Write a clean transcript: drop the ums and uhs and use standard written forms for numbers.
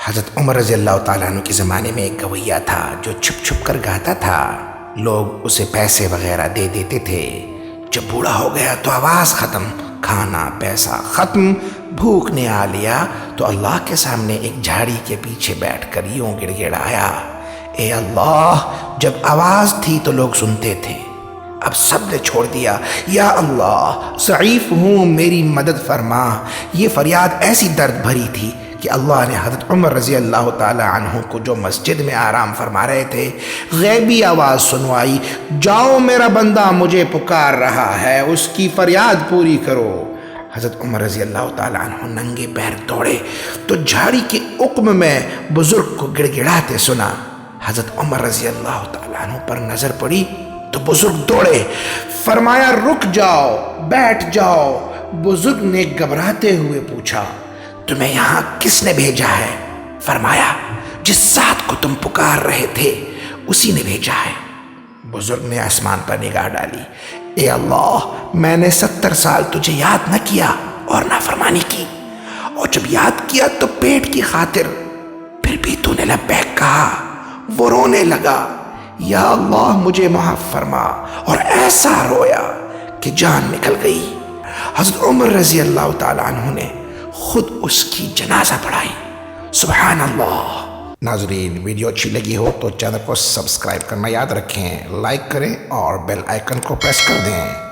حضرت عمر رضی اللہ تعالیٰ عنہ کے زمانے میں ایک گویا تھا جو چھپ چھپ کر گاتا تھا. لوگ اسے پیسے وغیرہ دے دیتے تھے. جب بوڑھا ہو گیا تو آواز ختم، کھانا پیسہ ختم. بھوک نے آ لیا تو اللہ کے سامنے ایک جھاڑی کے پیچھے بیٹھ کر یوں گڑ گڑایا، اے اللہ. جب آواز تھی تو لوگ سنتے تھے، اب سب نے چھوڑ دیا. یا اللہ ضعیف ہوں، میری مدد فرما. یہ فریاد ایسی درد بھری تھی کہ اللہ نے حضرت عمر رضی اللہ تعالی عنہ کو جو مسجد میں آرام فرما رہے تھے غیبی آواز سنوائی، جاؤ میرا بندہ مجھے پکار رہا ہے، اس کی فریاد پوری کرو. حضرت عمر رضی اللہ تعالی عنہ ننگے پیر دوڑے تو جھاڑی کے عقم میں بزرگ کو گڑ گڑاتے سنا. حضرت عمر رضی اللہ تعالی عنہ پر نظر پڑی تو بزرگ دوڑے، فرمایا رک جاؤ، بیٹھ جاؤ. بزرگ نے گھبراتے ہوئے پوچھا، تمہیں یہاں کس نے بھیجا ہے؟ فرمایا، جس ذات کو تم پکار رہے تھے اسی نے بھیجا ہے. بزرگ نے آسمان پر نگاہ ڈالی، اے اللہ میں نے 70 سال تجھے یاد نہ کیا اور نافرمانی کی، اور جب یاد کیا تو پیٹ کی خاطر، پھر بھی تو نے لبیک کہا. وہ رونے لگا، یا اللہ مجھے معاف فرما، اور ایسا رویا کہ جان نکل گئی. حضرت عمر رضی اللہ تعالیٰ عنہ نے خود اس کی جنازہ پڑھائی. سبحان اللہ. ناظرین ویڈیو اچھی لگی ہو تو چینل کو سبسکرائب کرنا یاد رکھیں، لائک کریں اور بیل آئیکن کو پریس کر دیں.